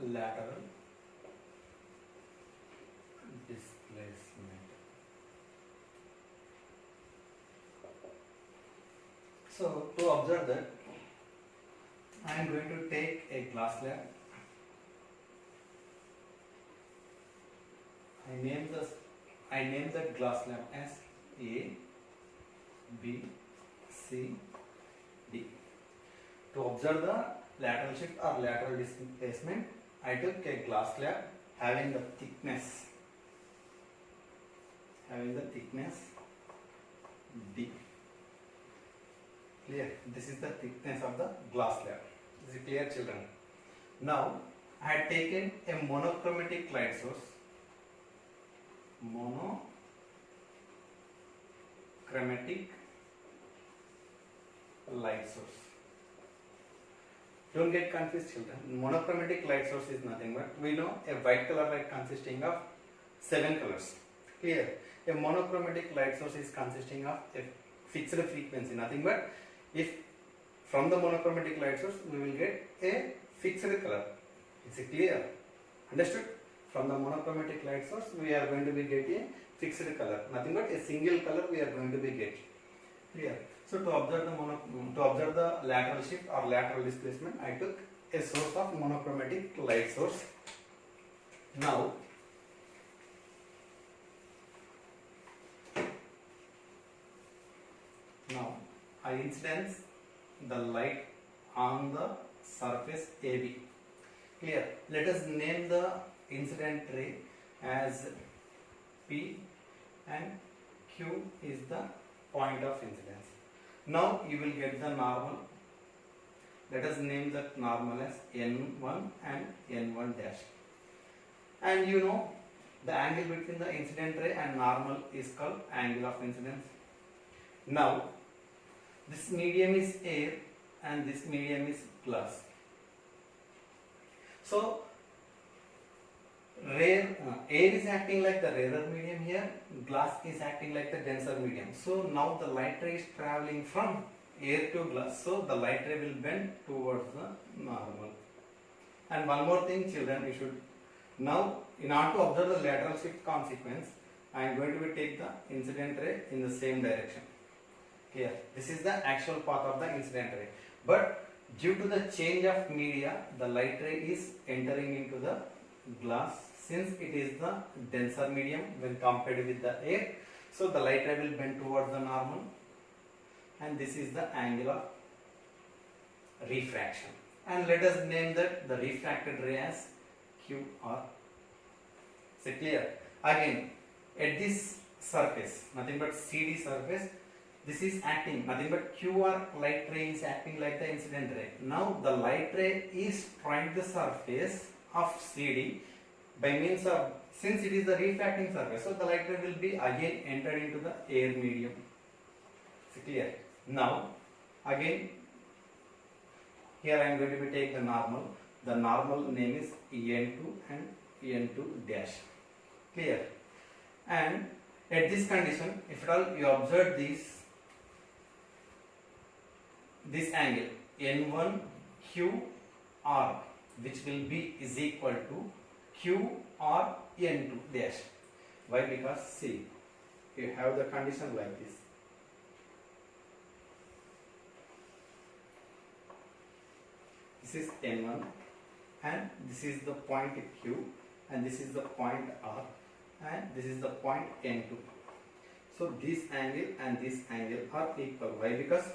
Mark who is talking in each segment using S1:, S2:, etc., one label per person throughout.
S1: lateral displacement. So to observe that, I am going to take a glass slab. I name the glass slab as A, B, C, D. To observe the lateral shift or lateral displacement, I took a glass slab having the thickness D. Clear? This is the thickness of the glass slab. Is it clear, children? Now I had taken a monochromatic light source. Monochromatic light source. Don't get confused, children. Monochromatic light source is nothing but, we know a white color light consisting of 7 colors. Clear? A monochromatic light source is consisting of a fixed frequency, nothing but if from the monochromatic light source we will get a fixed color. Is it clear? Understood? From the monochromatic light source we are going to be getting a fixed color, nothing but a single color we are going to be getting. Clear? So to observe the lateral shift or lateral displacement, I took a source of monochromatic light source. Now I incidence the light on the surface AB. Clear? Let us name the incident ray as P and Q is the point of incidence. Now you will get the normal. Let us name that normal as N1 and N1 dash. And you know the angle between the incident ray and normal is called angle of incidence. Now this medium is air and this medium is glass. So air is acting like the rarer medium here, glass is acting like the denser medium. So now the light ray is traveling from air to glass, so the light ray will bend towards the normal. And one more thing, children, you should now, in order to observe the lateral shift consequence, I am going to take the incident ray in the same direction. Here, this is the actual path of the incident ray, but due to the change of media, the light ray is entering into the glass. Since it is the denser medium when compared with the air, so the light ray will bend towards the normal, and this is the angle of refraction. And let us name that the refracted ray as QR. Is it clear? Again, at this surface, nothing but CD surface, this is acting, nothing but QR light ray is acting like the incident ray. Now the light ray is trying the surface of CD by means of, since it is the refracting surface, so the light ray will be again entered into the air medium. Is it clear? Now again here I am going to be take the normal. The normal name is N2 and N2 dash. Clear? And at this condition, if at all you observe this angle N1 QR, which will be is equal to QR N2 dash. Why? Because see, you have the condition like this. This is N1 and this is the point Q and this is the point R and this is the point N2. So this angle and this angle are equal. Why? Because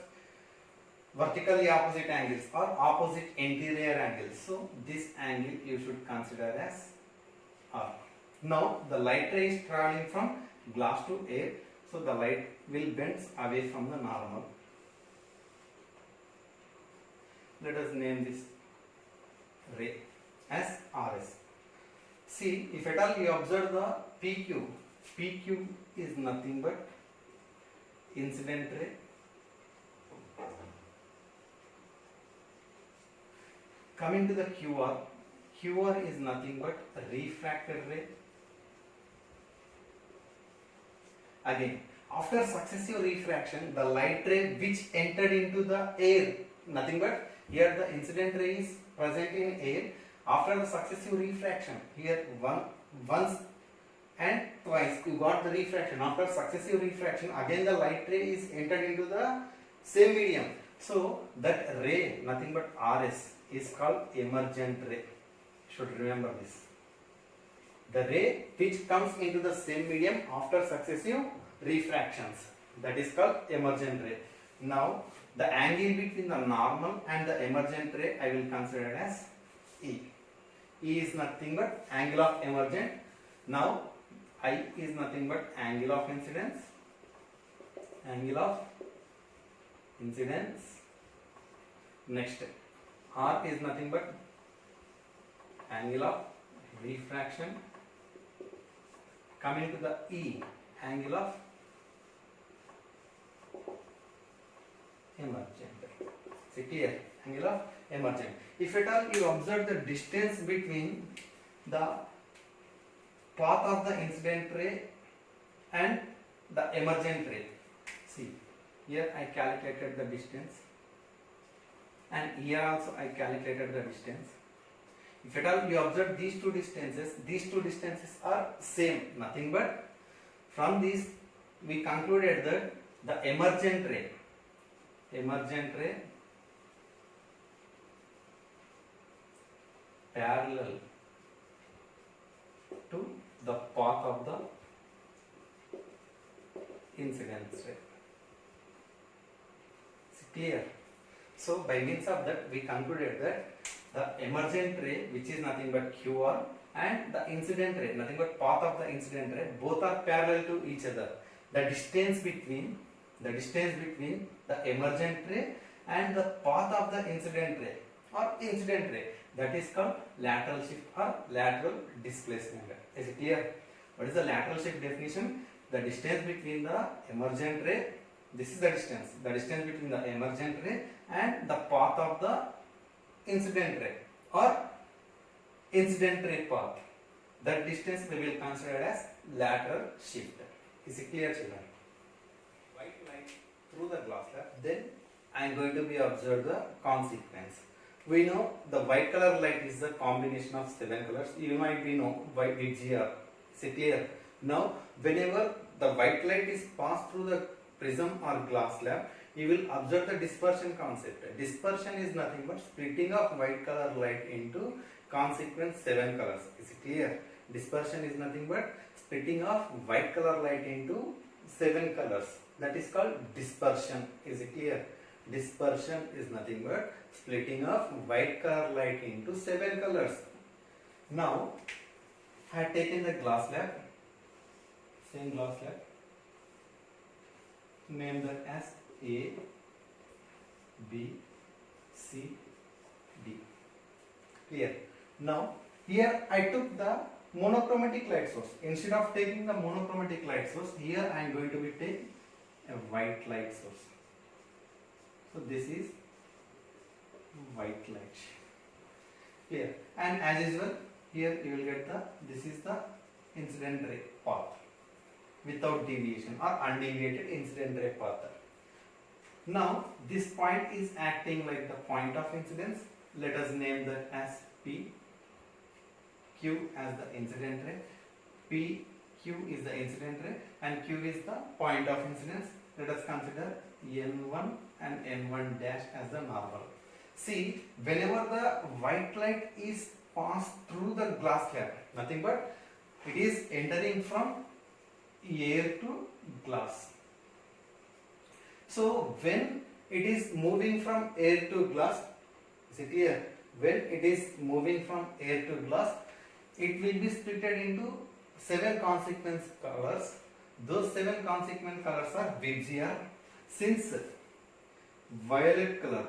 S1: vertically opposite angles or opposite interior angles. So this angle you should consider as R. Now the light ray is traveling from glass to air, so the light will bend away from the normal. Let us name this ray as RS. See, if at all you observe the PQ is nothing but incident ray coming to the QR is nothing but refracted ray. Again, after successive refraction, the light ray which entered into the air, nothing but here the incident ray is present in air After the successive refraction, here once and twice you got the refraction. After successive refraction, again the light ray is entered into the same medium. So that ray, nothing but RS, is called emergent ray. Should remember this. The ray which comes into the same medium after successive refractions, that is called emergent ray. Now the angle between the normal and the emergent ray I will consider as E. E is nothing but angle of emergent. Now I is nothing but angle of incidence. Angle of incidence. Next, R is nothing but angle of refraction. Coming to the E, angle of emergent. See, clear? Angle of emergent. If at all you observe the distance between the path of the incident ray and the emergent ray. See, here I calculated the distance, and here also I calculated the distance. If at all you observe these two distances are same, nothing but from this we concluded that the emergent ray parallel to the path of the incidence ray. It's clear? So by means of that we concluded that the emergent ray, which is nothing but QR, and the incident ray, nothing but path of the incident ray, both are parallel to each other. The distance between the emergent ray and the path of the incident ray or incident ray, that is called lateral shift or lateral displacement. Is it clear? What is the lateral shift definition? The distance between the emergent ray, this is the distance between the emergent ray and the path of the incident ray or incident ray path. That distance we will consider as lateral shift. Is it clear, children? White light through the glass slab, then I am going to be observe the consequence. We know the white color light is the combination of 7 colors. You might be know white VGR. Is it clear? Now, whenever the white light is passed through the prism or glass slab, you will observe the dispersion concept. Dispersion is nothing but splitting of white color light into consequent 7 colors. Is it clear? Dispersion is nothing but splitting of white color light into 7 colors. That is called dispersion. Is it clear? Dispersion is nothing but splitting of white color light into 7 colors. Now, I have taken the glass slab, same glass slab, name that as A, B, C, D. Clear? Now, here I took the monochromatic light source. Instead of taking the monochromatic light source, here I am going to be taking a white light source. So this is white light. Here, and as usual, here you will get this is the incident ray path without deviation or undeviated incident ray path. Now this point is acting like the point of incidence. Let us name that as P, Q as the incident ray, P, Q is the incident ray, and Q is the point of incidence. Let us consider N1 and N1 dash as the normal. See, whenever the white light is passed through the glass slab, nothing but it is entering from air to glass. So when it is moving from air to glass, is it clear? When it is moving from air to glass, it will be split into 7 consequent colors. Those 7 consequent colors are VGR. Since violet color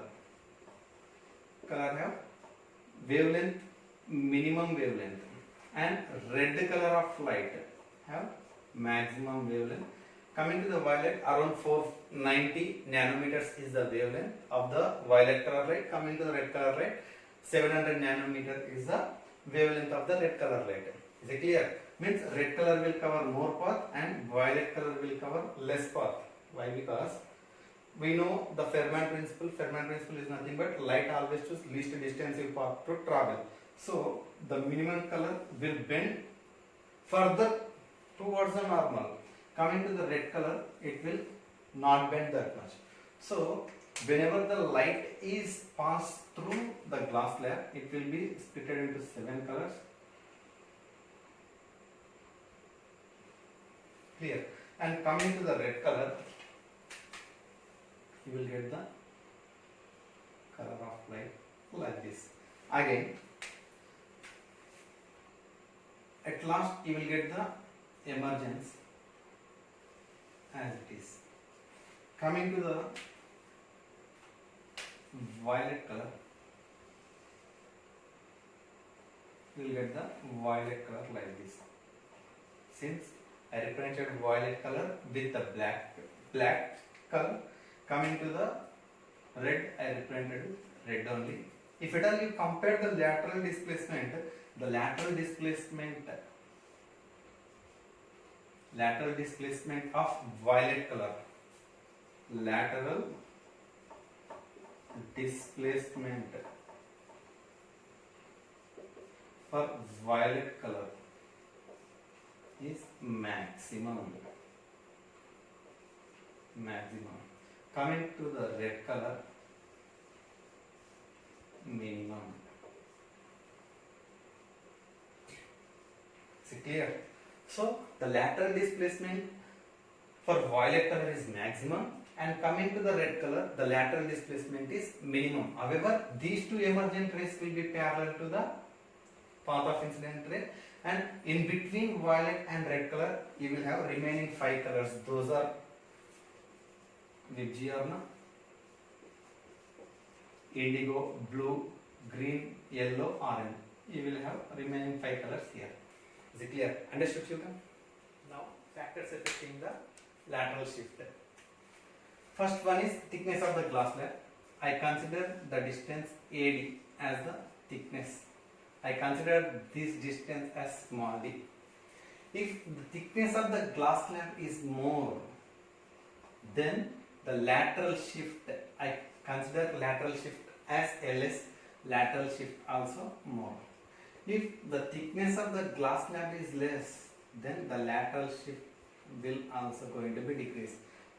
S1: have wavelength, minimum wavelength, and red color of light have maximum wavelength. Coming to the violet, around 490 nanometers is the wavelength of the violet color light. Coming to the red color light, 700 nanometer is the wavelength of the red color light. Is it clear? Means red color will cover more path and violet color will cover less path. Why? Because we know the Fermat principle. Fermat principle is nothing but light always choose least distance path to travel. So the minimum color will bend further towards the normal. Coming to the red color, it will not bend that much. So whenever the light is passed through the glass slab, it will be split into 7 colors. Clear. And coming to the red color, you will get the color of light like this. Again, at last you will get the emergence as it is. Coming to the violet color, you will get the violet color like this. Since I represented violet color with the black color, coming to the red, I represented red only. If at all you compare the lateral displacement of violet color, lateral displacement for violet color is maximum. Coming to the red color, minimum. Is it clear? So the lateral displacement for violet color is maximum, and coming to the red color, the lateral displacement is minimum. However, these two emergent rays will be parallel to the path of incident ray, and in between violet and red color, you will have remaining 5 colors. Those are Vibgyorna, indigo, blue, green, yellow, orange. You will have remaining 5 colors here. Is it clear? Understood, children? Now, factors affecting the lateral shift. First one is thickness of the glass slab. I consider the distance AD as the thickness. I consider this distance as small d. If the thickness of the glass slab is more, then the lateral shift, I consider lateral shift as LS, lateral shift also more. If the thickness of the glass slab is less, then the lateral shift will also going to be decreased.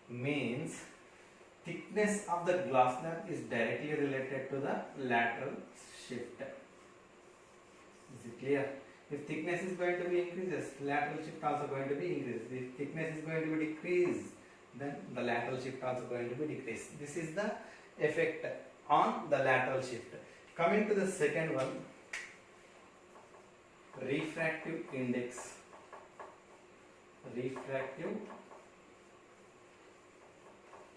S1: Means thickness of the glass slab is directly related to the lateral shift. Is it clear? If thickness is going to be increases, lateral shift also going to be increased. If thickness is going to be decreased, then the lateral shift also going to be decreased. This is the effect on the lateral shift. Coming to the second one, refractive index. Refractive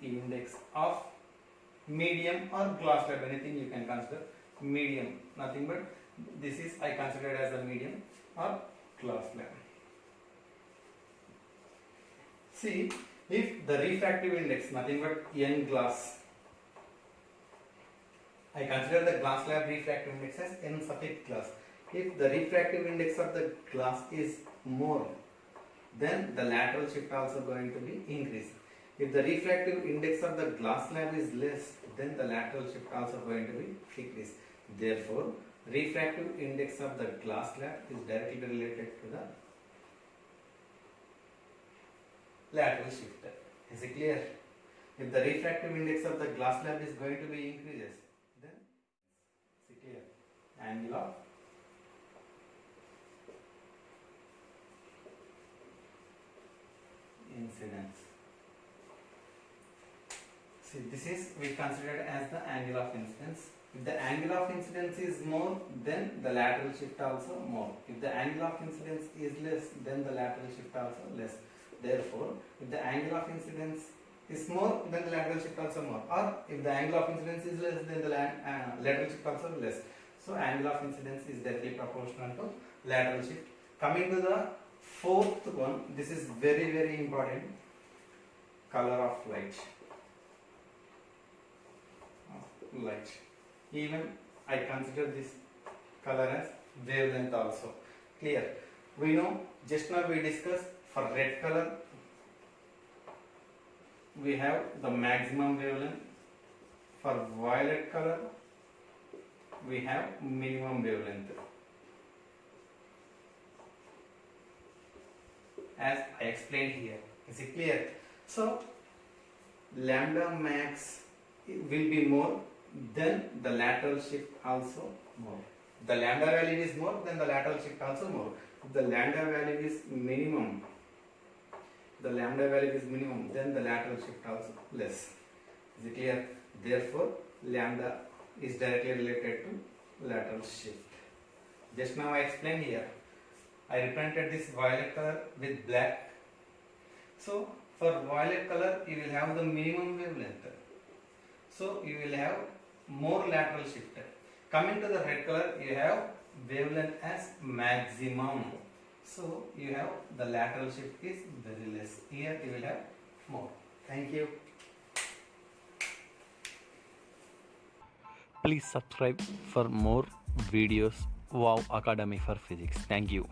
S1: index of medium or glass slab, anything you can consider. Medium, nothing but this is I consider as a medium or glass slab. See, if the refractive index, nothing but N glass, I consider the glass slab refractive index as N suffix glass. If the refractive index of the glass is more, then the lateral shift also going to be increased. If the refractive index of the glass slab is less, then the lateral shift also going to be decreased. Therefore, refractive index of the glass slab is directly related to the lateral shift. Is it clear? If the refractive index of the glass slab is going to be increases, then is it clear? Angle of incidence. See, this is we considered as the angle of incidence. If the angle of incidence is more, then the lateral shift also more. If the angle of incidence is less, then the lateral shift also less. Therefore, if the angle of incidence is more, then the lateral shift also more. Or if the angle of incidence is less, then the lateral shift also less. So, angle of incidence is directly proportional to lateral shift. Coming to the fourth one, this is very, very important. Color of light. Light. Even I consider this color as wavelength also. Clear? We know, just now we discussed for red color, we have the maximum wavelength. For violet color, we have minimum wavelength. as I explained here. Is it clear? So lambda max will be more, then the lateral shift also more. The lambda value is more, then the lateral shift also more. If the lambda value is minimum, then the lateral shift also less. Is it clear? Therefore lambda is directly related to lateral shift. Just now I explained here. I represented this violet color with black. So for violet color you will have the minimum wavelength. So you will have more lateral shift. Coming to the red color, you have wavelength as maximum. So you have the lateral shift is very less. Here you will have more. Thank you. Please subscribe for more videos. Wow Academy for Physics. Thank you.